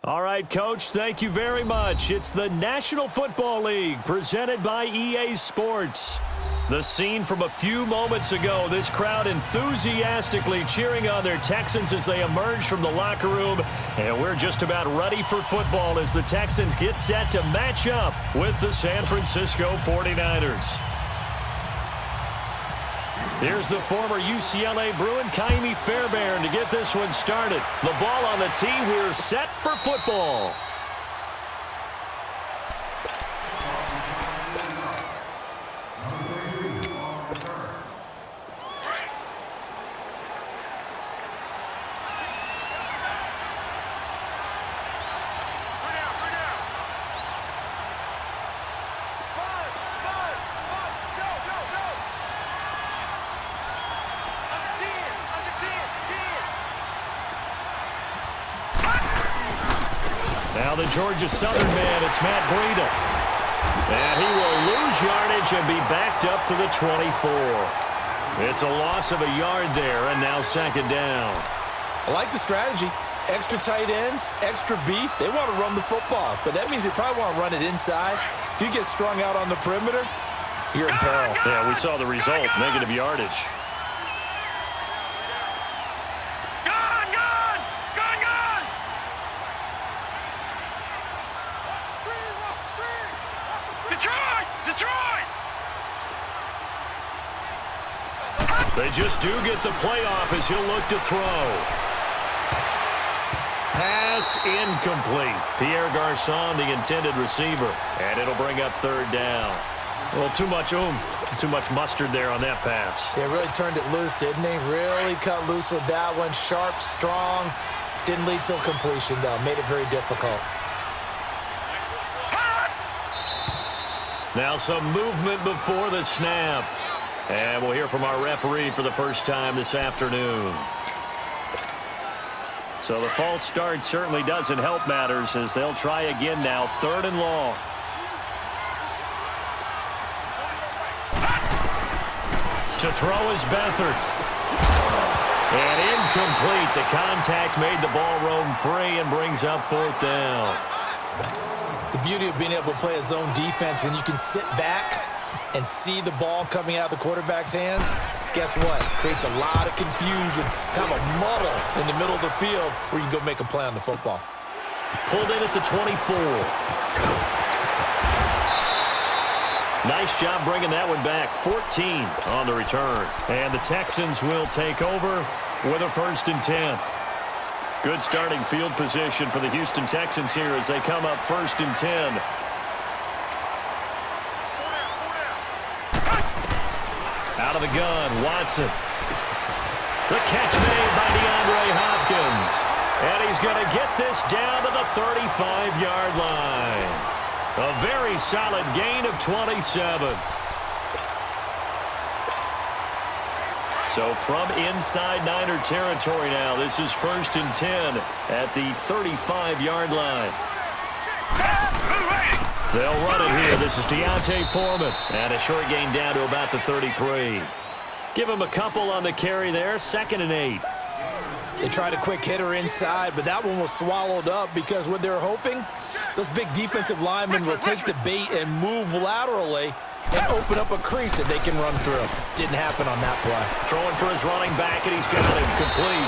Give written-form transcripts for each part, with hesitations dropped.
All right, Coach, thank you very much. It's the National Football League presented by EA Sports. The scene from a few moments ago, this crowd enthusiastically cheering on their Texans as they emerge from the locker room. And we're just about ready for football as the Texans get set to match up with the San Francisco 49ers. Here's the former UCLA Bruin, Kaimi Fairbairn, to get this one started. The ball on the tee. We're set for football. Now the Georgia Southern man, it's Matt Breida. And he will lose yardage and be backed up to the 24. It's a loss of a yard there, and now second down. I like the strategy. Extra tight ends, extra beef. They want to run the football, but that means they probably want to run it inside. If you get strung out on the perimeter, you're in peril. Yeah, we saw the result, negative yardage. They just do get the playoff as he'll look to throw. Pass incomplete. Pierre Garçon, the intended receiver. And it'll bring up third down. Well, too much oomph, too much mustard there on that pass. Yeah, really turned it loose, didn't he? Really cut loose with that one. Sharp, strong. Didn't lead to a completion, though. Made it very difficult. Now some movement before the snap. And we'll hear from our referee for the first time this afternoon. So the false start certainly doesn't help matters as they'll try again now. Third and long. To throw is Beathard. And incomplete. The contact made the ball roam free and brings up fourth down. The beauty of being able to play a zone defense when you can sit back and see the ball coming out of the quarterback's hands, guess what? Creates a lot of confusion, kind of a muddle in the middle of the field where you can go make a play on the football. Pulled in at the 24. Nice job bringing that one back. 14 on the return. And the Texans will take over with a 1st and 10. Good starting field position for the Houston Texans here as they come up 1st and 10. Out of the gun, Watson. The catch made by DeAndre Hopkins. And he's going to get this down to the 35-yard line. A very solid gain of 27. So from inside Niner territory now, this is 1st and 10 at the 35-yard line. They'll run it here. This is Deontay Foreman. And a short gain down to about the 33. Give him a couple on the carry there. 2nd and 8. They tried a quick hitter inside, but that one was swallowed up because what they're hoping, those big defensive linemen will take the bait and move laterally and open up a crease that they can run through. Didn't happen on that play. Throwing for his running back, and he's got it complete.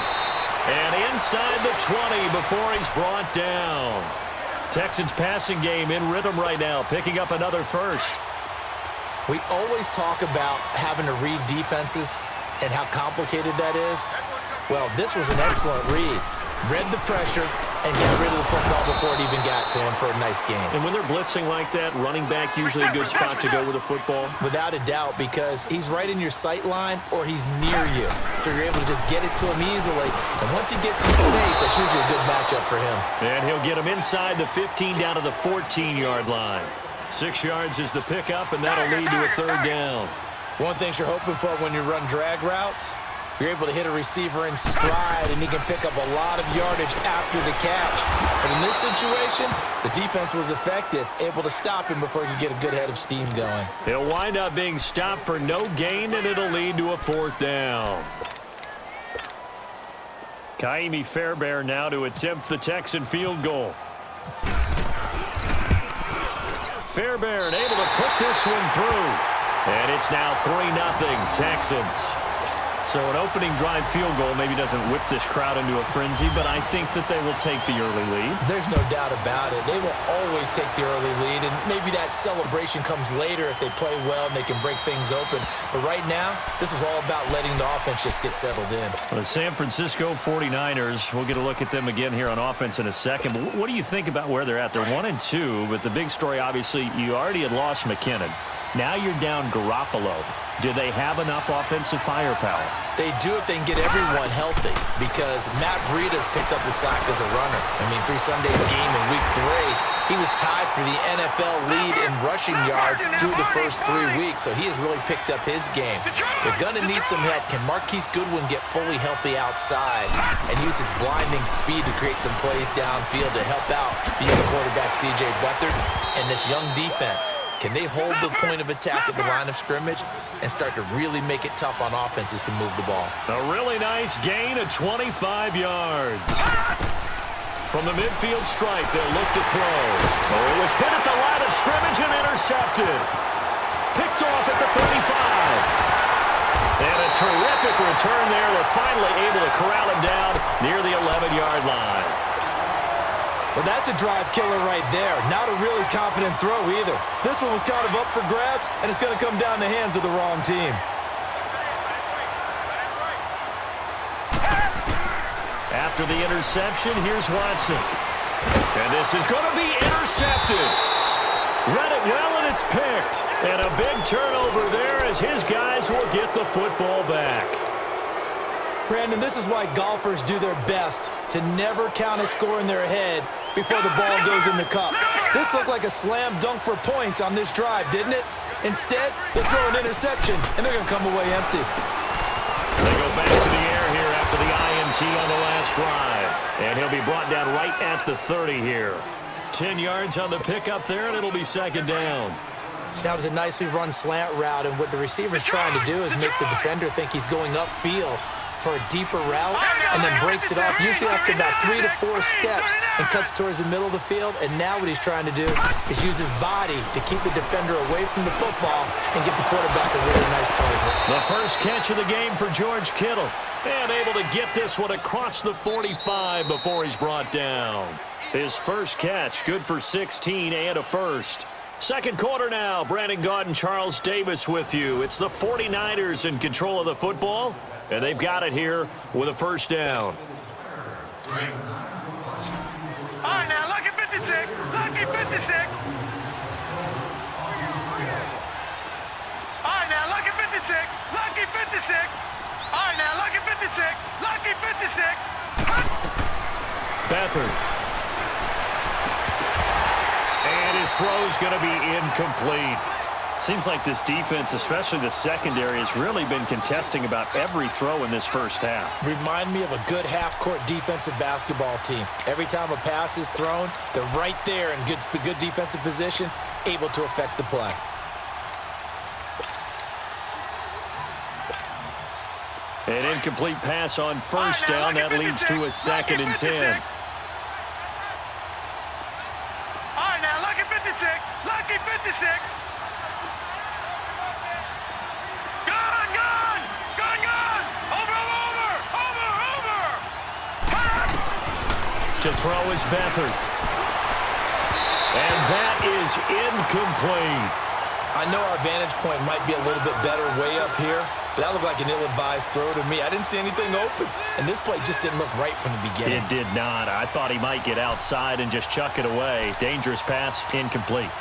And inside the 20 before he's brought down. Texans passing game in rhythm right now, picking up another first. We always talk about having to read defenses and how complicated that is. Well, this was an excellent read. Read the pressure and got rid of the football before it even got to him for a nice game. And when they're blitzing like that, running back usually a good spot to go with a football? Without a doubt, because he's right in your sight line or he's near you. So you're able to just get it to him easily. And once he gets in space, that's usually a good matchup for him. And he'll get him inside the 15 down to the 14-yard line. 6 yards is the pickup, and that'll lead to a third down. One thing you're hoping for when you run drag routes, you're able to hit a receiver in stride, and he can pick up a lot of yardage after the catch. But in this situation, the defense was effective, able to stop him before he could get a good head of steam going. He'll wind up being stopped for no gain, and it'll lead to a fourth down. Kaimi Fairbairn now to attempt the Texan field goal. Fairbairn able to put this one through. And it's now 3-0 Texans. So an opening drive field goal maybe doesn't whip this crowd into a frenzy, but I think that they will take the early lead. There's no doubt about it. They will always take the early lead, and maybe that celebration comes later if they play well and they can break things open. But right now, this is all about letting the offense just get settled in. The San Francisco 49ers, we'll get a look at them again here on offense in a second. But what do you think about where they're at? They're 1-2, but the big story, obviously, you already had lost McKinnon. Now you're down Garoppolo. Do they have enough offensive firepower? They do if they can get everyone healthy, because Matt Breida's picked up the slack as a runner. I mean, through Sunday's game in Week 3, he was tied for the NFL lead in rushing yards through the first 3 weeks, so he has really picked up his game. They're going to need some help. Can Marquise Goodwin get fully healthy outside and use his blinding speed to create some plays downfield to help out the young quarterback C.J. Beathard and this young defense? Can they hold the point of attack at the line of scrimmage and start to really make it tough on offenses to move the ball? A really nice gain of 25 yards. From the midfield stripe, they'll look to throw. Oh, it was hit at the line of scrimmage and intercepted. Picked off at the 35. And a terrific return there. They're finally able to corral him down near the 11-yard line. Well, that's a drive killer right there. Not a really confident throw either. This one was kind of up for grabs, and it's going to come down the hands of the wrong team. After the interception, here's Watson. And this is going to be intercepted. Read it well, and it's picked. And a big turnover there as his guys will get the football back. Brandon, this is why golfers do their best to never count a score in their head before the ball goes in the cup. This looked like a slam dunk for points on this drive, didn't it? Instead, they throw an interception, and they're going to come away empty. They go back to the air here after the INT on the last drive. And he'll be brought down right at the 30 here. 10 yards on the pickup there, and it'll be second down. That was a nicely run slant route, and what the receiver's trying to do is make the defender think he's going upfield for a deeper route, and then breaks it off, usually after about 3 to 4 steps, and cuts towards the middle of the field. And now what he's trying to do is use his body to keep the defender away from the football and get the quarterback a really nice target. The first catch of the game for George Kittle, and able to get this one across the 45 before he's brought down. His first catch, good for 16 and a first. Second quarter now, Brandon Gaudin, Charles Davis with you. It's the 49ers in control of the football, and they've got it here with a first down. All right, now, lucky 56. Lucky 56. All right, now, lucky 56. Lucky 56. All right, now, lucky 56. Lucky 56. Beathard. And his throw's going to be incomplete. Seems like this defense, especially the secondary, has really been contesting about every throw in this first half. Remind me of a good half-court defensive basketball team. Every time a pass is thrown, they're right there in good defensive position, able to affect the play. An incomplete pass on first down. That leads to a second and 10. All right, now, lucky 56. Lucky 56. To throw is Beathard. And that is incomplete. I know our vantage point might be a little bit better way up here, but that looked like an ill-advised throw to me. I didn't see anything open, and this play just didn't look right from the beginning. It did not. I thought he might get outside and just chuck it away. Dangerous pass, incomplete.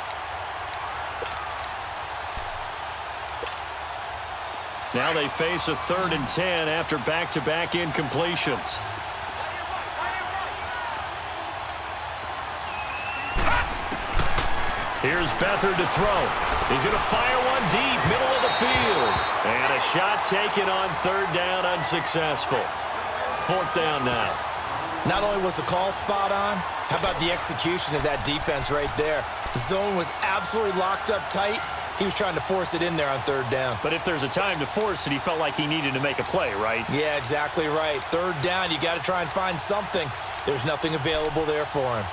Now they face a 3rd and 10 after back-to-back incompletions. Here's Beathard to throw. He's going to fire one deep, middle of the field. And a shot taken on 3rd down, unsuccessful. 4th down now. Not only was the call spot on, how about the execution of that defense right there? The zone was absolutely locked up tight, He was trying to force it in there on third down. But if there's a time to force it, he felt like he needed to make a play, right? Yeah, exactly right. Third down, you got to try and find something. There's nothing available there for him.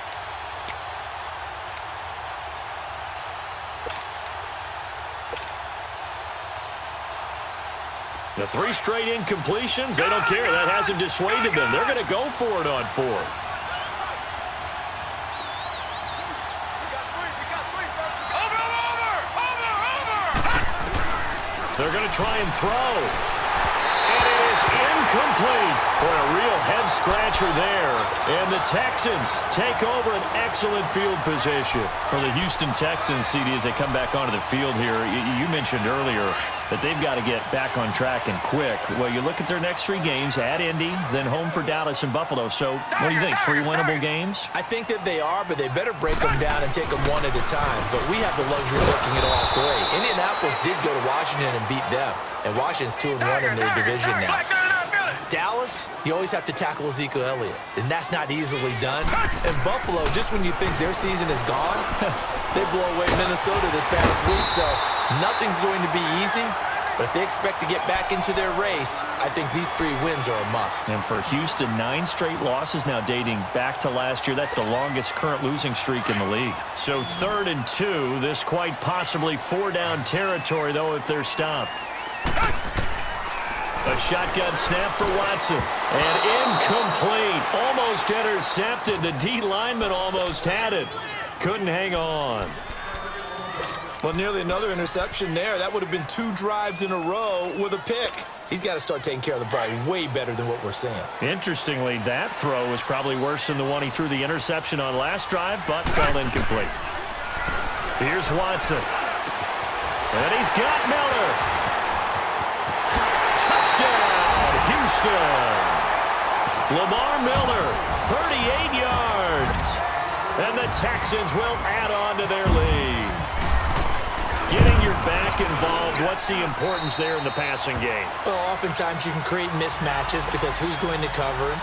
The 3 straight incompletions, they don't care. That hasn't dissuaded them. They're going to go for it on 4th. They're going to try and throw. And it is incomplete. Boy, a real head-scratcher there. And the Texans take over an excellent field position. For the Houston Texans, CD, as they come back onto the field here, you mentioned earlier that they've got to get back on track and quick. Well, you look at their next 3 games, at Indy, then home for Dallas and Buffalo. So what do you think, 3 winnable games? I think that they are, but they better break them down and take them one at a time. But we have the luxury of looking at all 3. Indianapolis did go to Washington and beat them. And Washington's 2-1 in their division now. Dallas, you always have to tackle Ezekiel Elliott, and that's not easily done. And Buffalo, just when you think their season is gone, they blow away Minnesota this past week, so nothing's going to be easy. But if they expect to get back into their race, I think these 3 wins are a must. And for Houston, 9 straight losses now dating back to last year. That's the longest current losing streak in the league. So 3rd and 2, this quite possibly 4-down territory, though, if they're stopped. A shotgun snap for Watson. And incomplete. Almost intercepted. The D lineman almost had it. Couldn't hang on. Well, nearly another interception there. That would have been 2 drives in a row with a pick. He's got to start taking care of the ball way better than what we're seeing. Interestingly, that throw was probably worse than the one he threw the interception on last drive, but fell incomplete. Here's Watson. And he's got Miller. Touchdown, Houston. Lamar Miller, 38 yards. And the Texans will add on to their lead. Getting your back involved, what's the importance there in the passing game? Well, oftentimes you can create mismatches because who's going to cover him?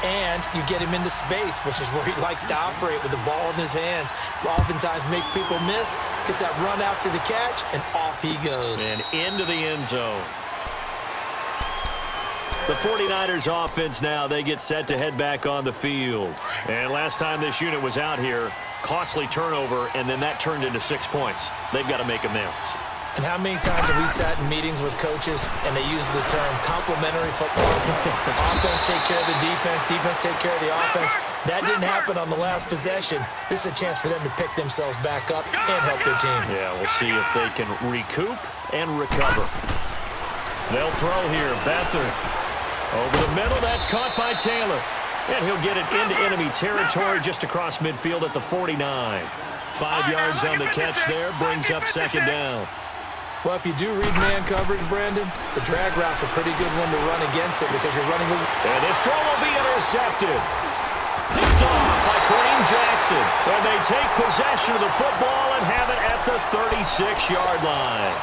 And you get him into space, which is where he likes to operate with the ball in his hands. Oftentimes makes people miss, gets that run after the catch, and off he goes. And into the end zone. The 49ers offense now, they get set to head back on the field. And last time this unit was out here, costly turnover, and then that turned into 6 points. They've got to make amends. And how many times have we sat in meetings with coaches and they use the term complementary football? Offense take care of the defense, defense take care of the offense. That didn't happen on the last possession. This is a chance for them to pick themselves back up and help their team. Yeah, we'll see if they can recoup and recover. They'll throw here. Beathard. Over the middle, that's caught by Taylor. And he'll get it into enemy territory just across midfield at the 49. 5 yards on the catch there, brings up 2nd down. Well, if you do read man coverage, Brandon, the drag route's a pretty good one to run against it because you're running. And this throw will be intercepted. Picked off by Kareem Jackson. And they take possession of the football and have it at the 36-yard line.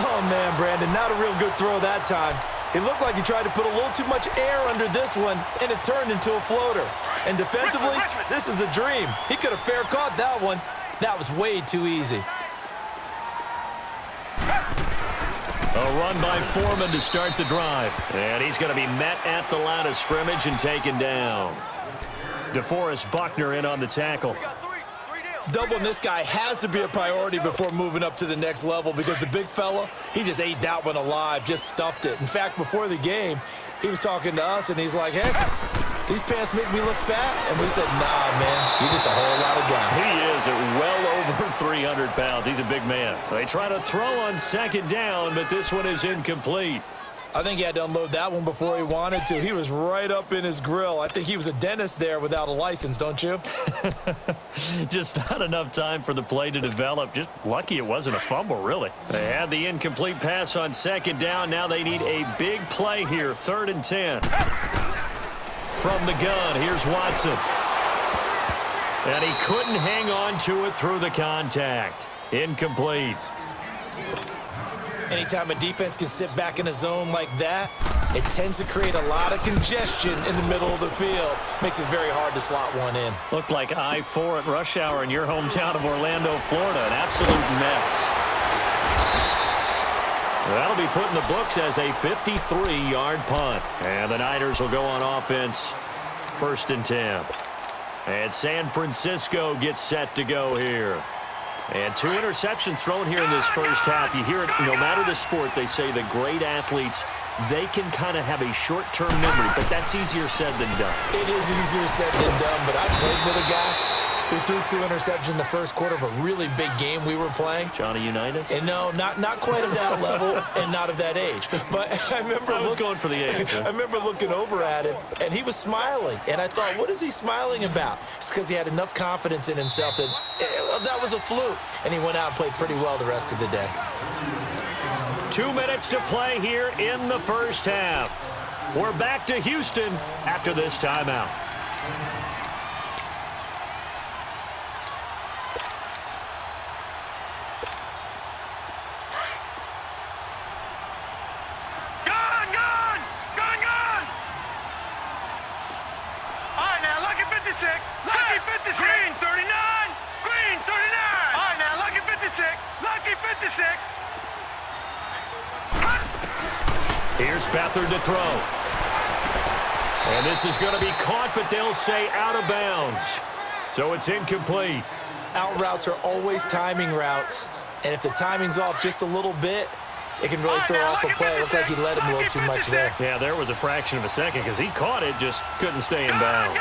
Oh, man, Brandon, not a real good throw that time. It looked like he tried to put a little too much air under this one, and it turned into a floater. And defensively, this is a dream. He could have fair caught that one. That was way too easy. A run by Foreman to start the drive. And he's going to be met at the line of scrimmage and taken down. DeForest Buckner in on the tackle. Doubling this guy has to be a priority before moving up to the next level because the big fella, he just ate that one alive, just stuffed it. In fact, before the game, he was talking to us, and he's like, hey, these pants make me look fat? And we said, nah, man, you're just a whole lot of guy. He is at well over 300 pounds. He's a big man. They try to throw on 2nd down, but this one is incomplete. I think he had to unload that one before he wanted to. He was right up in his grill. I think he was a dentist there without a license, don't you? Just not enough time for the play to develop. Just lucky it wasn't a fumble, really. They had the incomplete pass on 2nd down. Now they need a big play here, 3rd and 10. From the gun, here's Watson. And he couldn't hang on to it through the contact. Incomplete. Anytime a defense can sit back in a zone like that, it tends to create a lot of congestion in the middle of the field. Makes it very hard to slot one in. Looked like I-4 at rush hour in your hometown of Orlando, Florida. An absolute mess. That'll be put in the books as a 53-yard punt. And the Niners will go on offense, 1st and 10. And San Francisco gets set to go here. And 2 interceptions thrown here in this first half. You hear it, no matter the sport, they say the great athletes, they can kind of have a short-term memory, but that's easier said than done. It is easier said than done, but I played with a guy who threw 2 interceptions in the first quarter of a really big game we were playing. Johnny Unitas? And no, not quite of that level and not of that age. But I remember I was going for the age. I remember looking over at him, and he was smiling. And I thought, what is he smiling about? It's because he had enough confidence in himself that that was a fluke. And he went out and played pretty well the rest of the day. 2 minutes to play here in the first half. We're back to Houston after this timeout. Lucky 56. Green 39. Green 39. All right, now, lucky 56. Lucky 56. Here's Beathard to throw. And this is going to be caught, but they'll say out of bounds. So it's incomplete. Out routes are always timing routes. And if the timing's off just a little bit, it can really throw off a play. It looked like he let him a little too much there. Yeah, there was a fraction of a second because he caught it, just couldn't stay in bounds.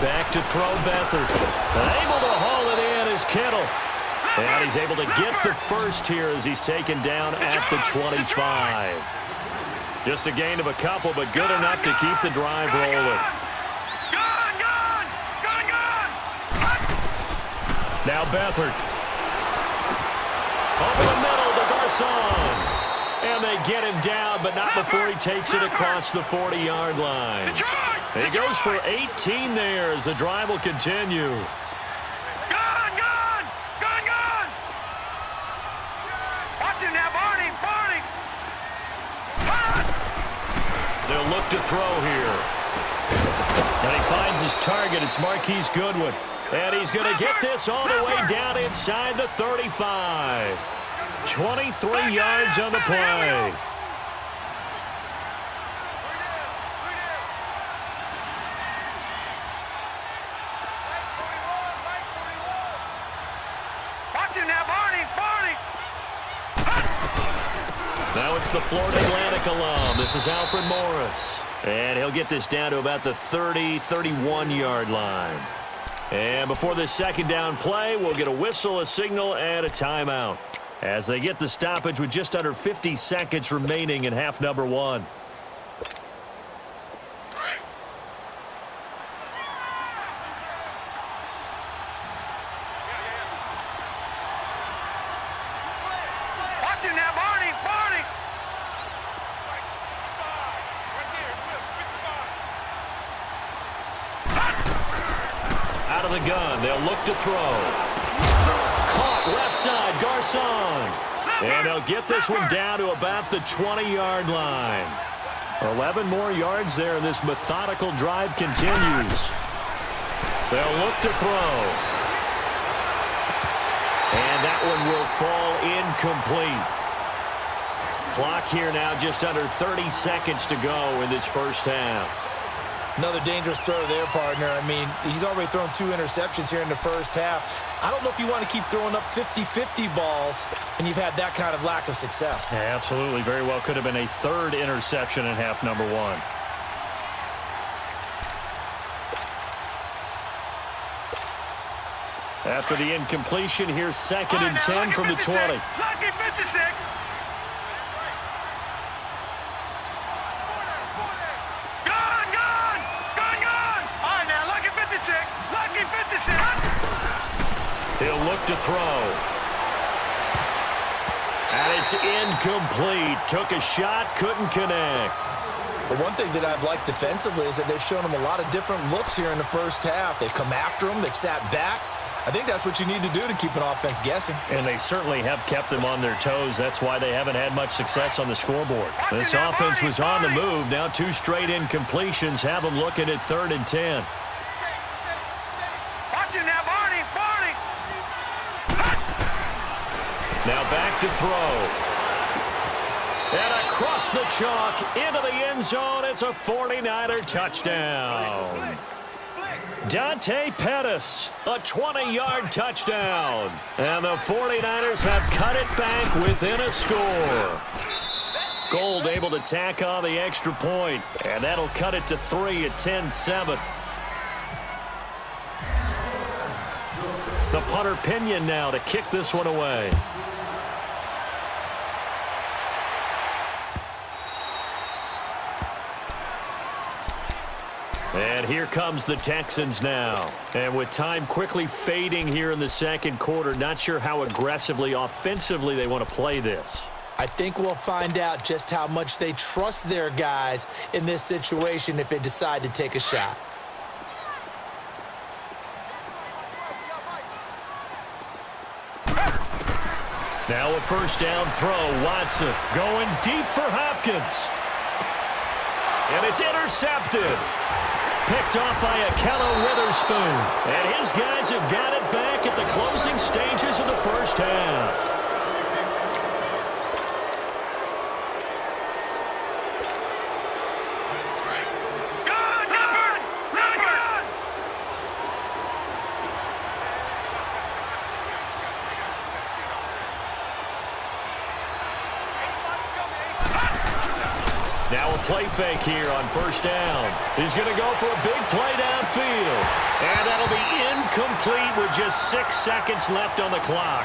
Back to throw Beathard. Able to haul it in is Kittle. And he's able to get the first here as he's taken down at the 25. Just a gain of a couple, but good enough to keep the drive rolling. Now Beathard. Over the middle to Garcon. And they get him down, but not before he takes it across the 40-yard line. He goes for 18 there as the drive will continue. Watch him now, Barney. They'll look to throw here. And he finds his target. It's Marquise Goodwin. And he's going to get this all the way down inside the 35. 23 yards on the play. Watch him now, Barney. Now it's the Florida Atlantic alum. This is Alfred Morris. And he'll get this down to about the 31-yard line. And before this second down play, we'll get a whistle, a signal, and a timeout as they get the stoppage with just under 50 seconds remaining in half number 1. Watch him now, Barney. Out of the gun, they'll look to throw. Caught left side, Garcon. And they'll get this one down to about the 20-yard line. 11 more yards there, and this methodical drive continues. They'll look to throw. And that one will fall incomplete. Clock here now just under 30 seconds to go in this first half. Another dangerous throw there, partner. I mean, he's already thrown 2 interceptions here in the first half. I don't know if you want to keep throwing up 50-50 balls, and you've had that kind of lack of success. Yeah, absolutely. Very well could have been a 3rd interception in half number 1. After the incompletion, here's 2nd and 10 from the 20. Lucky 56. He'll look to throw. And it's incomplete. Took a shot, couldn't connect. But one thing that I've liked defensively is that they've shown them a lot of different looks here in the first half. They've come after them. They've sat back. I think that's what you need to do to keep an offense guessing. And they certainly have kept them on their toes. That's why they haven't had much success on the scoreboard. This offense was on the move. Now 2 straight incompletions have them looking at 3rd and 10. Watch it now, Barney. Now back to throw. And across the chalk into the end zone. It's a 49er touchdown. Dante Pettis, a 20-yard touchdown. And the 49ers have cut it back within a score. Gold able to tack on the extra point, and that'll cut it to 3 at 10-7. The punter Pinion now to kick this one away. And here comes the Texans now. And with time quickly fading here in the second quarter, not sure how aggressively, offensively they want to play this. I think we'll find out just how much they trust their guys in this situation if they decide to take a shot. Now a first down throw. Watson going deep for Hopkins. And it's intercepted. Picked off by Akello Witherspoon. And his guys have got it back at the closing stages of the first half. Now a play fake here on first down. He's going to go for a big play downfield. And that'll be incomplete with just 6 seconds left on the clock.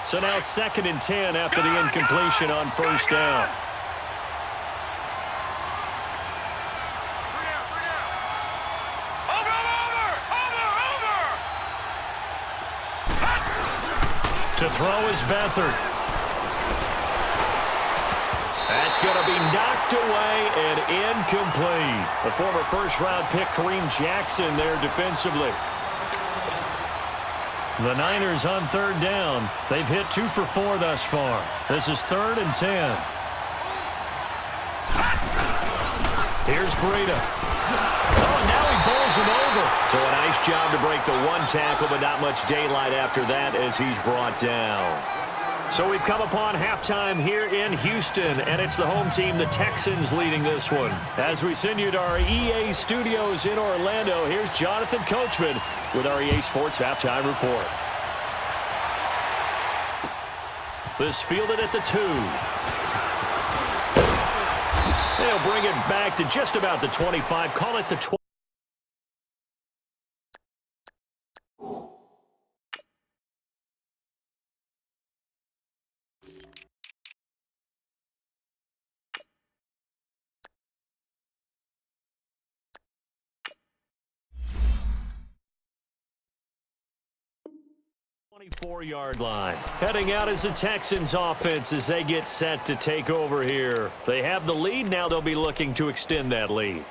So now 2nd and 10 after the incompletion on first down. To throw is Beathard. That's going to be knocked away and incomplete. The former first-round pick Kareem Jackson there defensively. The Niners on 3rd down. They've hit 2 for 4 thus far. This is 3rd and 10. Here's Breida. Oh, and now he bowls him over. So a nice job to break the 1 tackle, but not much daylight after that as he's brought down. So we've come upon halftime here in Houston, and it's the home team, the Texans, leading this one. As we send you to our EA studios in Orlando, here's Jonathan Coachman with our EA Sports Halftime Report. This fielded at the 2. They'll bring it back to just about the 25. Call it the 20. Yard line. Heading out is the Texans offense as they get set to take over here. They have the lead. Now they'll be looking to extend that lead.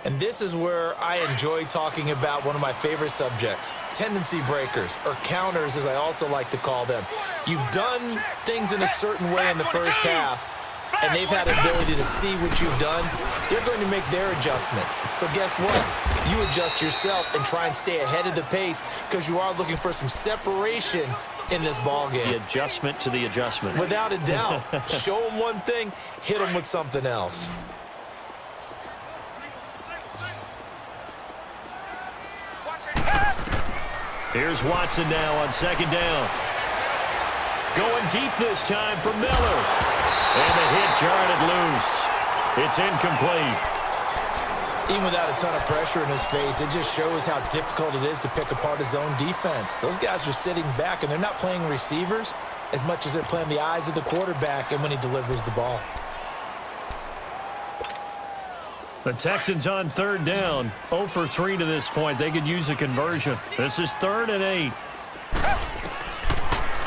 And this is where I enjoy talking about one of my favorite subjects, tendency breakers, or counters as I also like to call them. You've done things in a certain way in the first half, and they've had the ability to see what you've done. They're going to make their adjustments. So guess what? You adjust yourself and try and stay ahead of the pace because you are looking for some separation in this ball game. The adjustment to the adjustment. Without a doubt. Show them one thing, hit them with something else. Here's Watson now on 2nd down. Going deep this time for Miller. And the hit jarred it loose. It's incomplete. Even without a ton of pressure in his face, it just shows how difficult it is to pick apart his own defense. Those guys are sitting back, and they're not playing receivers as much as they're playing the eyes of the quarterback and when he delivers the ball. The Texans on 3rd down. 0 for 3 to this point. They could use a conversion. This is 3rd and 8.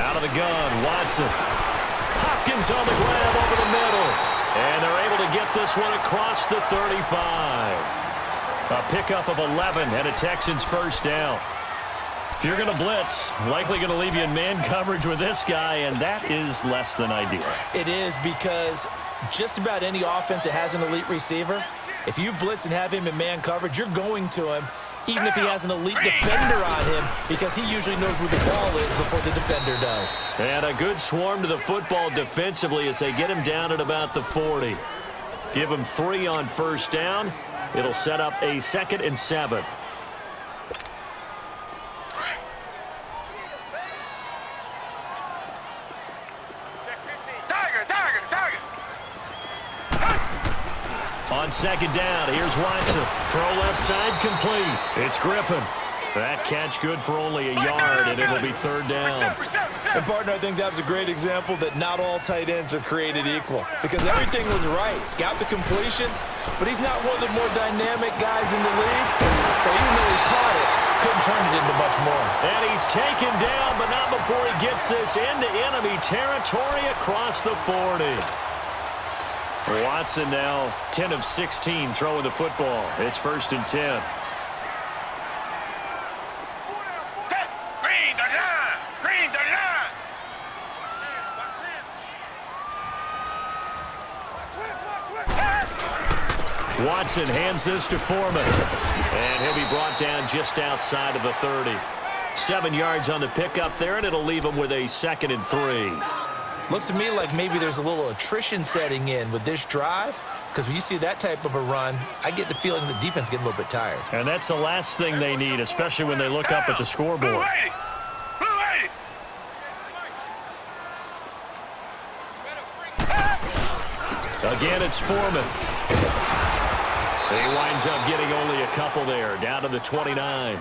Out of the gun, Watson. Hopkins on the grab over the middle. And they're able to get this one across the 35. A pickup of 11 and a Texans first down. If you're going to blitz, likely going to leave you in man coverage with this guy, and that is less than ideal. It is, because just about any offense that has an elite receiver, if you blitz and have him in man coverage, you're going to him, even if he has an elite defender on him, because he usually knows where the ball is before the defender does. And a good swarm to the football defensively as they get him down at about the 40. Give him 3 on first down. It'll set up a 2nd and 7. On second down, here's Watson. Throw left side, complete. It's Griffin. That catch good for only a yard, and it'll be 3rd down. And, partner, I think that was a great example that not all tight ends are created equal, because everything was right. Got the completion, but he's not one of the more dynamic guys in the league. So even though he caught it, couldn't turn it into much more. And he's taken down, but not before he gets this into enemy territory across the 40. Watson now 10 of 16 throwing the football. It's 1st and 10. Watson hands this to Foreman. And he'll be brought down just outside of the 30. 7 yards on the pickup there, and it'll leave him with a 2nd and 3. Looks to me like maybe there's a little attrition setting in with this drive, because when you see that type of a run, I get the feeling the defense getting a little bit tired. And that's the last thing they need, especially when they look up at the scoreboard. Again, it's Foreman. He winds up getting only a couple there, down to the 29.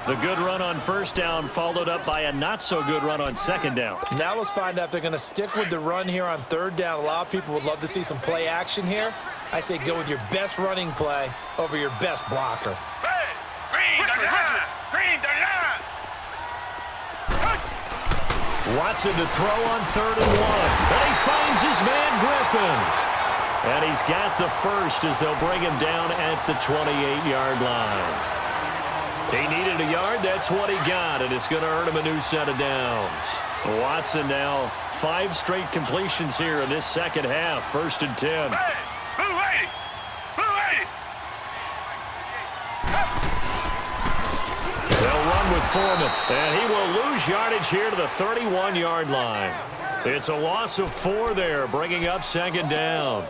The good run on first down followed up by a not-so-good run on second down. Now let's find out if they're going to stick with the run here on 3rd down. A lot of people would love to see some play action here. I say go with your best running play over your best blocker. Watson to throw on 3rd and 1. And he finds his man Griffin. And he's got the first as they'll bring him down at the 28-yard line. He needed a yard. That's what he got, and it's going to earn him a new set of downs. Watson now 5 straight completions here in this second half. 1st and 10. They'll run with Foreman, and he will lose yardage here to the 31-yard line. It's a loss of 4 there, bringing up 2nd down.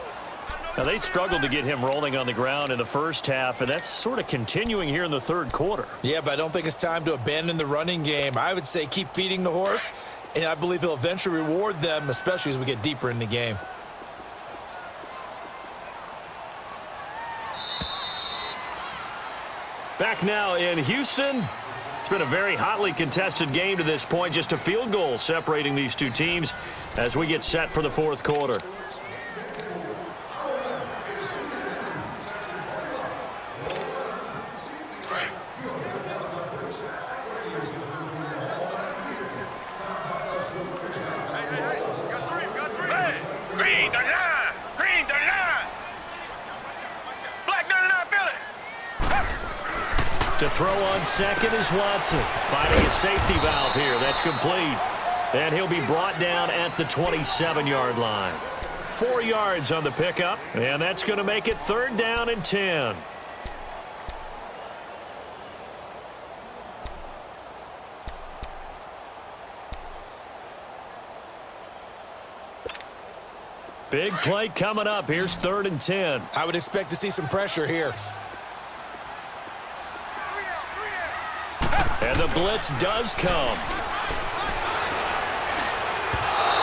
Now, they struggled to get him rolling on the ground in the first half, and that's sort of continuing here in the 3rd quarter. Yeah, but I don't think it's time to abandon the running game. I would say keep feeding the horse, and I believe he'll eventually reward them, especially as we get deeper in the game. Back now in Houston. It's been a very hotly contested game to this point. Just a field goal separating these two teams as we get set for the 4th quarter. To throw on second is Watson. Finding a safety valve here. That's complete. And he'll be brought down at the 27-yard line. 4 yards on the pickup, and that's going to make it 3rd down and 10. Big play coming up. Here's 3rd and 10. I would expect to see some pressure here. And the blitz does come.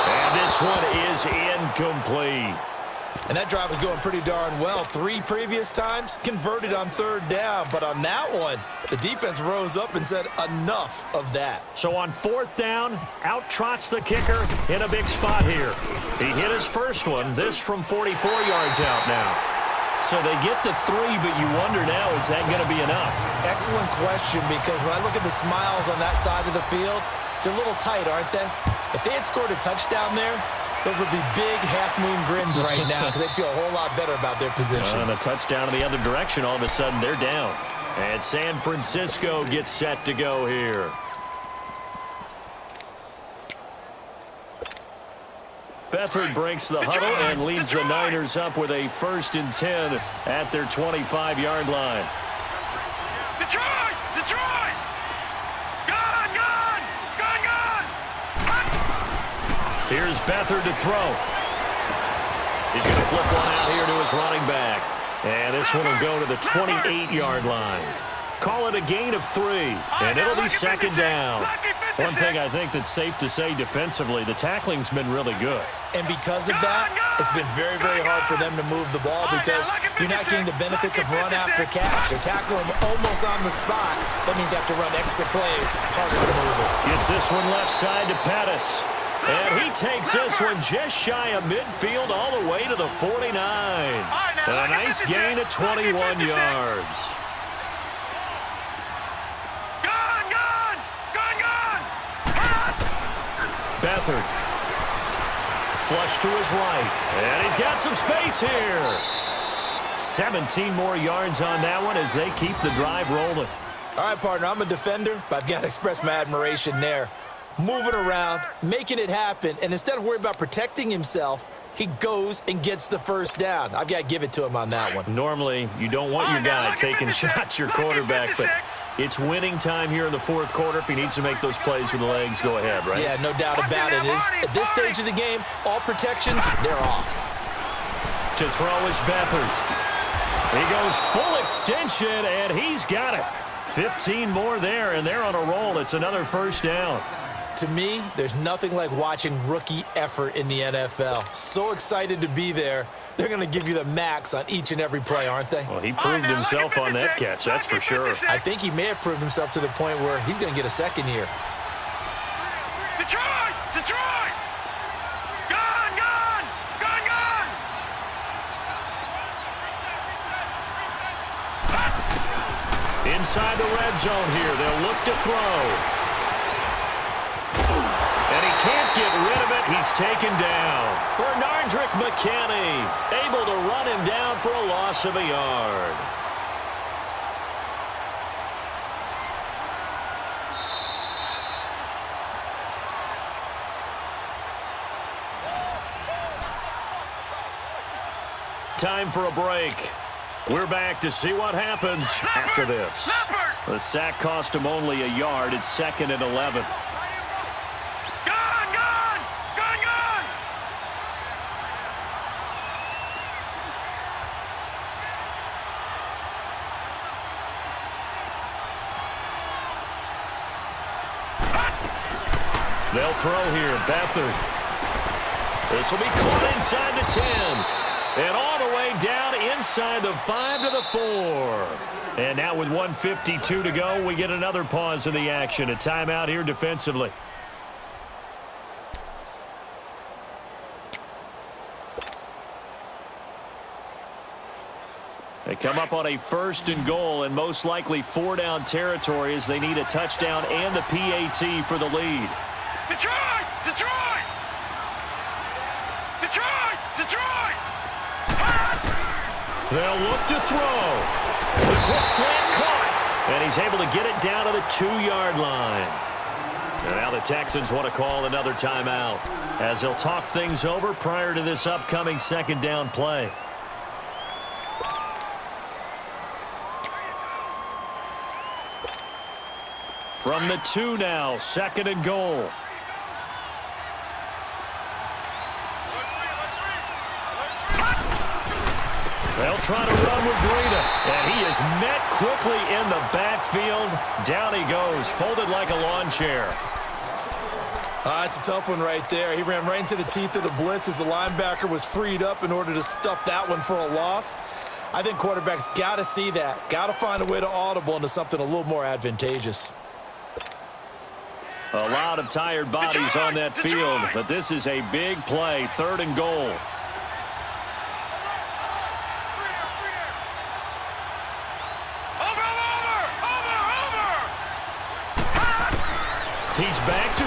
And this one is incomplete. And that drive was going pretty darn well. 3 previous times, converted on 3rd down. But on that one, the defense rose up and said, enough of that. So on 4th down, out trots the kicker in a big spot here. He hit his first one. This from 44 yards out now. So they get the 3, but you wonder now, is that going to be enough? Excellent question, because when I look at the smiles on that side of the field, They're a little tight, aren't they? If they had scored a touchdown there, those would be big half-moon grins right now because they'd feel a whole lot better about their position. And a touchdown in the other direction, all of a sudden they're down. And San Francisco gets set to go here. Beathard breaks the huddle and leads the Niners up with a 1st and 10 at their 25-yard line. Detroit! Detroit! Gone! Gone! Gone! Gone! Here's Beathard to throw. He's going to flip one out here to his running back. And this one will go to the 28-yard line. Call it a gain of 3, and it'll be 2nd down. One thing I think that's safe to say defensively, the tackling's been really good. And because of that, it's been very, very hard for them to move the ball because you're not getting the benefits of run after catch. They're tackling them almost on the spot. That means you have to run extra plays, harder to move it. Gets this one left side to Pettis. And he takes this one just shy of midfield all the way to the 49. And a nice gain of 21 yards. Beathard. Flush to his right. And he's got some space here. 17 more yards on that one as they keep the drive rolling. All right, partner, I'm a defender, but I've got to express my admiration there. Moving around, making it happen, and instead of worrying about protecting himself, he goes and gets the 1st down. I've got to give it to him on that one. Normally, you don't want your guy taking shots, your quarterback, but it's winning time here in the 4th quarter. If he needs to make those plays with the legs, go ahead, right? Yeah, no doubt about it. At this stage of the game, all protections, they're off. To throw is Beathard. He goes full extension, and he's got it. 15 more there, and they're on a roll. It's another 1st down. To me, there's nothing like watching rookie effort in the NFL. So excited to be there. They're going to give you the max on each and every play, aren't they? Well, he proved himself on that catch, that's for sure. I think he may have proved himself to the point where he's going to get a 2nd here. Detroit! Detroit! Gone! Gone! Gone! Gone! Inside the red zone here, they'll look to throw. And he can't get rid of it. He's taken down. Bernardrick McKinney able to run him down for a loss of a yard. Time for a break. We're back to see what happens after this. The sack cost him only a yard. It's 2nd and 11. They'll throw here. Beathard. This will be caught inside the 10. And all the way down inside the 5 to the 4. And now with 1:52 to go, we get another pause in the action. A timeout here defensively. They come up on a 1st and goal and most likely 4-down territory as they need a touchdown and the PAT for the lead. Detroit! Detroit! Detroit! Detroit! They'll look to throw. The quick slant caught. And he's able to get it down to the 2-yard line. And now the Texans want to call another timeout as they'll talk things over prior to this upcoming 2nd down play. From the 2 now, 2nd and goal. They'll try to run with Breida, and he is met quickly in the backfield. Down he goes, folded like a lawn chair. That's a tough one right there. He ran right into the teeth of the blitz as the linebacker was freed up in order to stuff that one for a loss. I think quarterbacks got to see that. Got to find a way to audible into something a little more advantageous. A lot of tired bodies on that field, but this is a big play, 3rd and goal. He's back to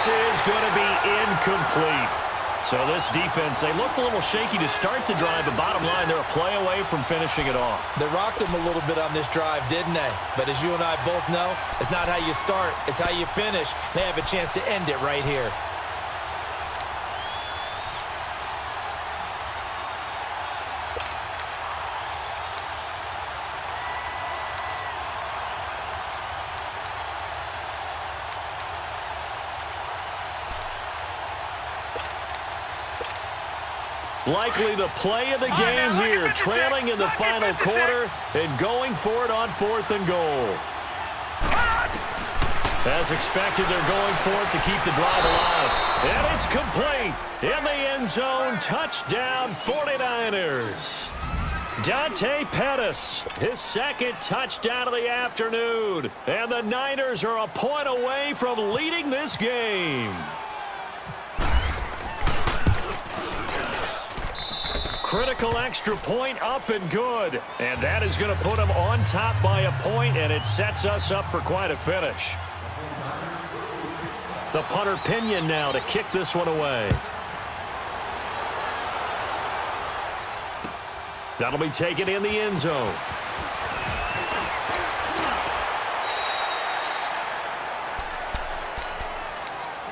is going to be incomplete. So this defense, they looked a little shaky to start the drive, but bottom line, they're a play away from finishing it off. They rocked them a little bit on this drive, didn't they? But as you and I both know, it's not how you start, it's how you finish. They have a chance to end it right here. Likely the play of the game here, trailing in the final quarter and going for it on 4th and goal. As expected, they're going for it to keep the drive alive. And it's complete in the end zone. Touchdown, 49ers. Dante Pettis, his second touchdown of the afternoon. And the Niners are a point away from leading this game. Critical extra point up and good. And that is going to put them on top by a point, and it sets us up for quite a finish. The punter Pinion now to kick this one away. That'll be taken in the end zone.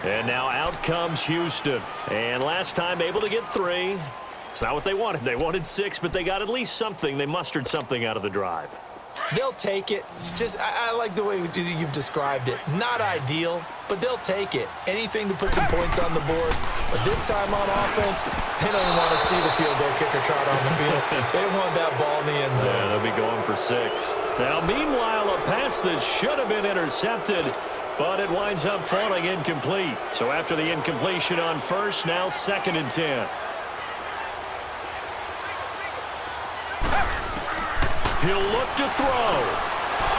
And now out comes Houston. And last time able to get 3. It's not what they wanted. They wanted 6, but they got at least something. They mustered something out of the drive. They'll take it. I like the way you've described it. Not ideal, but they'll take it. Anything to put some points on the board. But this time on offense, they don't want to see the field goal kicker trot on the field. They want that ball in the end zone. Yeah, they'll be going for 6. Now, meanwhile, a pass that should have been intercepted, but it winds up falling incomplete. So after the incompletion on first, now 2nd and 10. He'll look to throw.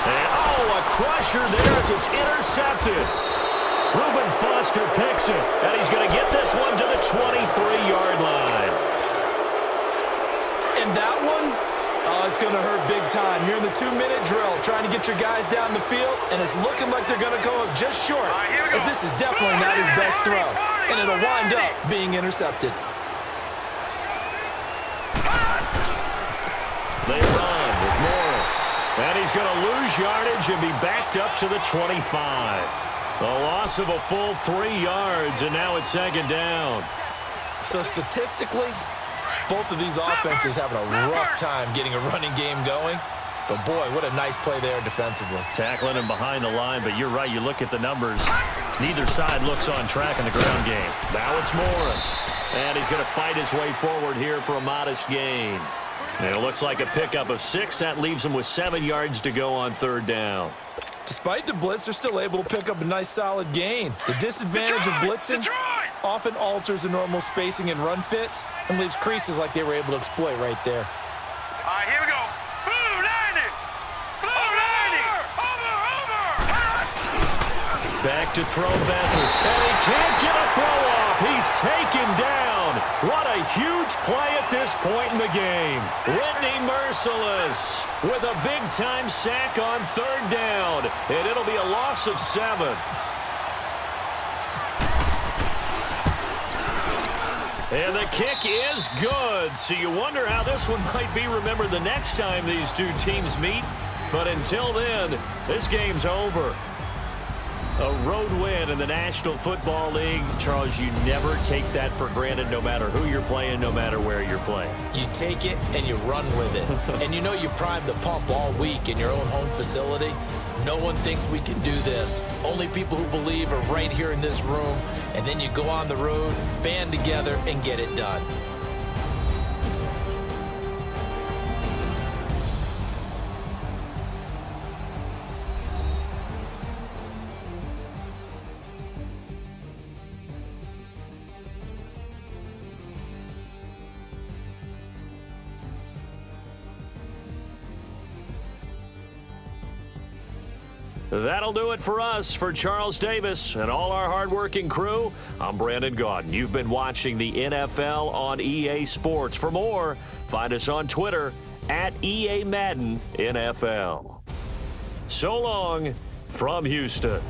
And, a crusher there as it's intercepted. Reuben Foster picks it, and he's going to get this one to the 23-yard line. And that one, it's going to hurt big time. You're in the 2-minute drill trying to get your guys down the field, and it's looking like they're going to come up just short, as this is definitely not his best throw, and it'll wind up being intercepted. They run with Morris. And he's going to lose yardage and be backed up to the 25. A loss of a full 3 yards, and now it's 2nd down. So statistically, both of these offenses having a rough time getting a running game going. But, boy, what a nice play there defensively. Tackling him behind the line, but you're right. You look at the numbers. Neither side looks on track in the ground game. Now it's Morris. And he's going to fight his way forward here for a modest gain. And it looks like a pickup of 6. That leaves them with 7 yards to go on 3rd down. Despite the blitz, they're still able to pick up a nice, solid gain. The disadvantage of blitzing often alters the normal spacing and run fits and leaves creases like they were able to exploit right there. All right, here we go. Blue 90. Blue 90. Over. Back to throw Beathard. And he can't get a throw off. He's taken down. What a huge play at this point in the game. Whitney Merciless with a big-time sack on 3rd down. And it'll be a loss of 7. And the kick is good. So you wonder how this one might be remembered the next time these two teams meet. But until then, this game's over. A road win in the National Football League. Charles, you never take that for granted no matter who you're playing, no matter where you're playing. You take it and you run with it. And you know you primed the pump all week in your own home facility. No one thinks we can do this. Only people who believe are right here in this room. And then you go on the road, band together, and get it done. That'll do it for us. For Charles Davis and all our hardworking crew, I'm Brandon Gaudin. You've been watching the NFL on EA Sports. For more, find us on Twitter at EA Madden NFL. So long from Houston.